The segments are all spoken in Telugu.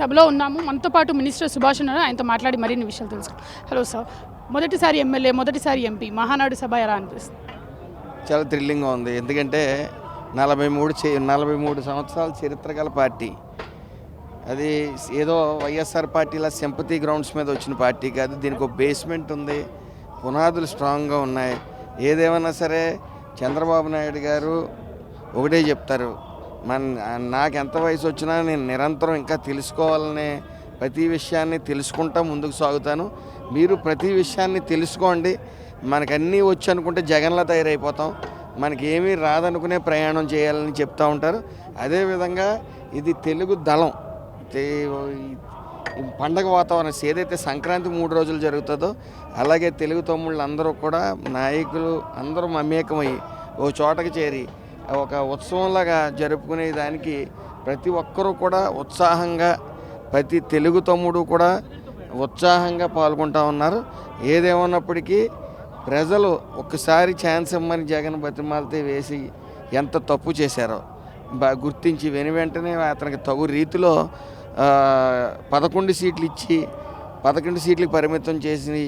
సభలో ఉన్నాము. మనతో పాటు మినిస్టర్ సుభాష్ ఉన్నారు. ఆయనతో మాట్లాడి మరిన్ని విషయాలు తెలుసుకుందాం. హలో సార్, మొదటిసారి ఎమ్మెల్యే, మొదటిసారి ఎంపీ, మహానాడు సభ ఎలా అనిపిస్తుంది? చాలా థ్రిల్లింగ్గా ఉంది. ఎందుకంటే 43 సంవత్సరాల చరిత్ర గల పార్టీ. అది ఏదో వైఎస్ఆర్ పార్టీలా సింపతి గ్రౌండ్స్ మీద వచ్చిన పార్టీ కాదు. దీనికి ఒక బేస్మెంట్ ఉంది, పునాదులు స్ట్రాంగ్గా ఉన్నాయి. ఏదేమన్నా సరే చంద్రబాబు నాయుడు గారు ఒకటే చెప్తారు, నాకు ఎంత వయసు వచ్చినా నేను నిరంతరం ఇంకా తెలుసుకోవాలనే ప్రతి విషయాన్ని తెలుసుకుంటా ముందుకు సాగుతాను. మీరు ప్రతి విషయాన్ని తెలుసుకోండి. మనకన్నీ వచ్చు అనుకుంటే జగన్లా తయారైపోతాం. మనకి ఏమీ రాదనుకునే ప్రయాణం చేయాలని చెప్తూ ఉంటారు. అదేవిధంగా ఇది తెలుగు దళం పండగ వాతావరణం ఏదైతే సంక్రాంతి 3 రోజులు జరుగుతుందో అలాగే తెలుగు తమ్ముళ్ళు అందరూ కూడా నాయకులు అందరూ మమేకమై ఓ చోటకి చేరి ఒక ఉత్సవంలాగా జరుపుకునే దానికి ప్రతి ఒక్కరూ కూడా ఉత్సాహంగా, ప్రతి తెలుగు తమ్ముడు కూడా ఉత్సాహంగా పాల్గొంటూ ఉన్నారు. ఏదేమన్నప్పటికీ ప్రజలు ఒక్కసారి ఛాన్స్ ఇమ్మని జగన్ బతిమాలతే వేసి ఎంత తప్పు చేశారో గుర్తించి వెంటనే అతనికి తగు రీతిలో 11 సీట్లు ఇచ్చి 11 సీట్లకు పరిమితం చేసి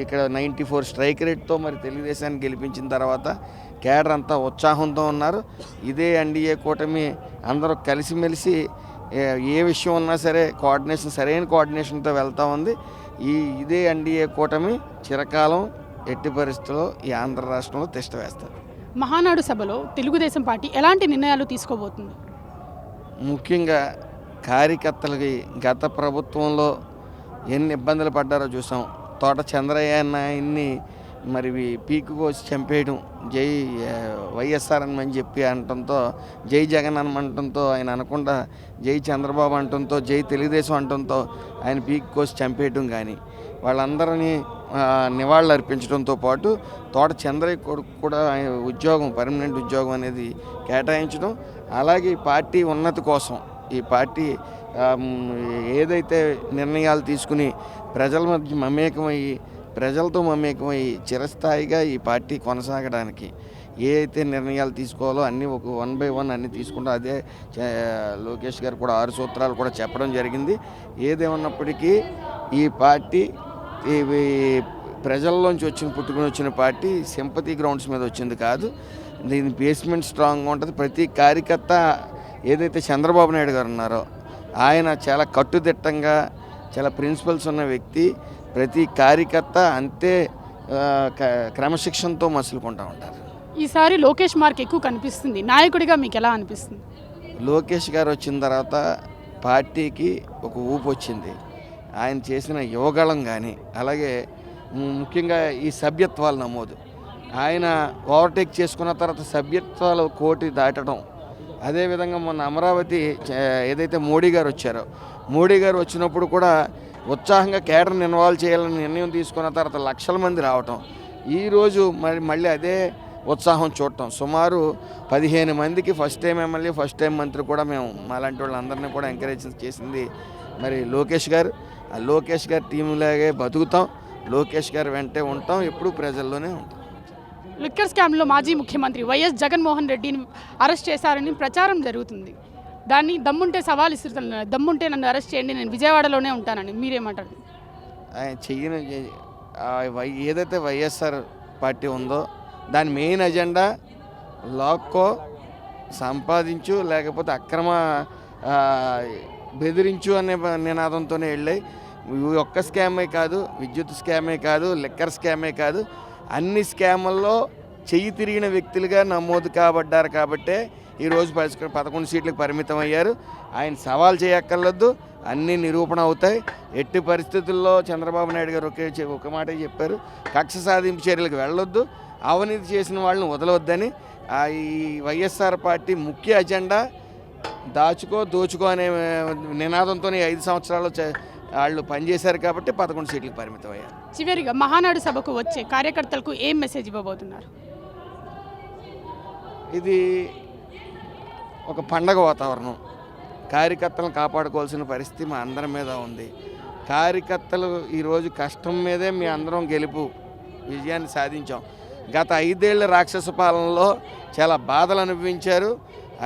ఇక్కడ 94 స్ట్రైక్ రేట్తో మరి తెలుగుదేశాన్ని గెలిపించిన తర్వాత కేడర్ అంతా ఉత్సాహంతో ఉన్నారు. ఇదే ఎన్డీఏ కూటమి అందరూ కలిసిమెలిసి ఏ విషయం ఉన్నా సరే సరైన కోఆర్డినేషన్తో వెళ్తూ ఉంది. ఇదే ఎన్డీఏ కూటమి చిరకాలం ఎట్టి పరిస్థితుల్లో ఈ ఆంధ్ర రాష్ట్రంలో తిష్ట వేస్తారు. మహానాడు సభలో తెలుగుదేశం పార్టీ ఎలాంటి నిర్ణయాలు తీసుకోబోతుంది? ముఖ్యంగా కార్యకర్తలకి గత ప్రభుత్వంలో ఎన్ని ఇబ్బందులు పడ్డారో చూసాం. తోట చంద్రయ్య ఆయన్ని మరి పీకు కోసి చంపేయడం, జై వైఎస్ఆర్ అని చెప్పి అనటంతో, జై జగన్ అనమంటంతో ఆయన అనకుండా జై చంద్రబాబు అంటంతో, జై తెలుగుదేశం అంటంతో ఆయన పీకు కోసి చంపేయడం కానీ, వాళ్ళందరినీ నివాళులు అర్పించడంతో పాటు తోట చంద్రయ్య కొడుకు కూడా ఉద్యోగం, పర్మనెంట్ ఉద్యోగం అనేది కేటాయించడం, అలాగే ఈ పార్టీ ఉన్నతి కోసం ఈ పార్టీ ఏదైతే నిర్ణయాలు తీసుకుని ప్రజల మధ్య ప్రజలతో మమేకమయ్యి చిరస్థాయిగా ఈ పార్టీ కొనసాగడానికి ఏ అయితే నిర్ణయాలు తీసుకోవాలో అన్నీ ఒక 1 by 1 అన్నీ తీసుకుంటూ అదే లోకేష్ గారు కూడా 6 సూత్రాలు కూడా చెప్పడం జరిగింది. ఏదేమన్నప్పటికీ ఈ పార్టీ ప్రజల్లోంచి పుట్టుకుని వచ్చిన పార్టీ సింపతి గ్రౌండ్స్ మీద వచ్చింది కాదు. దీని బేస్మెంట్ స్ట్రాంగ్గా ఉంటుంది. ప్రతి కార్యకర్త ఏదైతే చంద్రబాబు నాయుడు గారు ఉన్నారో ఆయన చాలా కట్టుదిట్టంగా, చాలా ప్రిన్సిపల్స్ ఉన్న వ్యక్తి. ప్రతి కార్యకర్త అంతే క్రమశిక్షణతో మసులుకుంటూ ఉంటారు. ఈసారి లోకేష్ మార్క్ ఎక్కువ కనిపిస్తుంది. నాయకుడిగా మీకు ఎలా అనిపిస్తుంది? లోకేష్ గారు వచ్చిన తర్వాత పార్టీకి ఒక ఊపు వచ్చింది. ఆయన చేసిన యువగళం కానీ, అలాగే ముఖ్యంగా ఈ సభ్యత్వాల నమోదు ఆయన ఓవర్టేక్ చేసుకున్న తర్వాత సభ్యత్వాలు 1 కోటి దాటడం. అదేవిధంగా మొన్న అమరావతి ఏదైతే మోడీ గారు వచ్చారో, మోడీ గారు వచ్చినప్పుడు కూడా ఉత్సాహంగా కేడర్ని ఇన్వాల్వ్ చేయాలని నిర్ణయం తీసుకున్న తర్వాత లక్షల మంది రావటం. ఈరోజు మళ్ళీ అదే ఉత్సాహం చూడటం. సుమారు 15 మందికి first time MLA, first time మంత్రి కూడా మేము మాలాంటి వాళ్ళందరినీ కూడా ఎంకరేజ్ చేసింది మరి లోకేష్ గారు. ఆ లోకేష్ గారి టీంలాగే బతుకుతాం, లోకేష్ గారు వెంటే ఉంటాం, ఎప్పుడు ప్రజల్లోనే ఉంటాం. లిక్కర్ స్కామ్లో మాజీ ముఖ్యమంత్రి వైఎస్ జగన్మోహన్ రెడ్డిని అరెస్ట్ చేశారని ప్రచారం జరుగుతుంది. దాన్ని దమ్ముంటే సవాల్ ఇస్తున్నారు. దమ్ముంటే నన్ను అరెస్ట్ చేయండి, నేను విజయవాడలోనే ఉంటానని మీరేమంటారు? ఆయన చెయ్యని ఏదైతే వైఎస్ఆర్ పార్టీ ఉందో దాని మెయిన్ ఎజెండా లాక్కో, సంపాదించు, లేకపోతే అక్రమ బెదిరించు అనే నినాదంతోనే వెళ్ళాయి. ఒక్క స్కామే కాదు, విద్యుత్ స్కామే కాదు, లిక్కర్ స్కామే కాదు, అన్ని స్కాముల్లో చెయ్యి తిరిగిన వ్యక్తులుగా నమోదు కాబడ్డారు. కాబట్టే ఈరోజు 11 సీట్లకు పరిమితం అయ్యారు. ఆయన సవాల్ చేయక్కర్లేదు, అన్నీ నిరూపణ అవుతాయి. ఎట్టి పరిస్థితుల్లో చంద్రబాబు నాయుడు గారు ఒక మాట చెప్పారు, కక్ష సాధింపు చర్యలకు వెళ్ళొద్దు, అవినీతి చేసిన వాళ్ళని వదలవద్దని. ఈ వైఎస్ఆర్ పార్టీ ముఖ్య ఎజెండా దోచుకో అనే నినాదంతో 5 సంవత్సరాలు వాళ్ళు పనిచేశారు కాబట్టి 11 సీట్లకు పరిమితం అయ్యారు. చివరిగా మహానాడు సభకు వచ్చే కార్యకర్తలకు ఏం మెసేజ్ ఇవ్వబోతున్నారు? ఇది ఒక పండగ వాతావరణం. కార్యకర్తలను కాపాడుకోవాల్సిన పరిస్థితి మా అందరి మీద ఉంది. కార్యకర్తలు ఈరోజు కష్టం మీదే మీ అందరం విజయాన్ని సాధించాం. గత 5 ఏళ్ల రాక్షస పాలనలో చాలా బాధలు అనుభవించారు.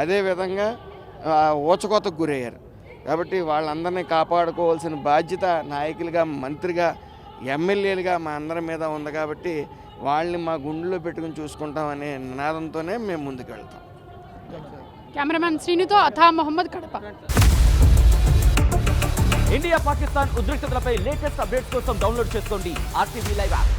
అదేవిధంగా ఊచకోతకు గురయ్యారు. కాబట్టి వాళ్ళందరినీ కాపాడుకోవాల్సిన బాధ్యత నాయకులుగా, మంత్రిగా, ఎమ్మెల్యేలుగా మా అందరి మీద ఉంది. కాబట్టి వాళ్ళని మా గుండెలో పెట్టుకుని చూసుకుంటామనే నినాదంతోనే మేము ముందుకు వెళ్తాం. కెమెరామెన్ శ్రీనుతో అథా మొహమ్మద్, కడప. ఇండియా పాకిస్తాన్ ఉద్రిక్తతలపై లేటెస్ట్ అప్డేట్స్ కోసం డౌన్లోడ్ చేసుకోండి RTV లైవ్ యాప్.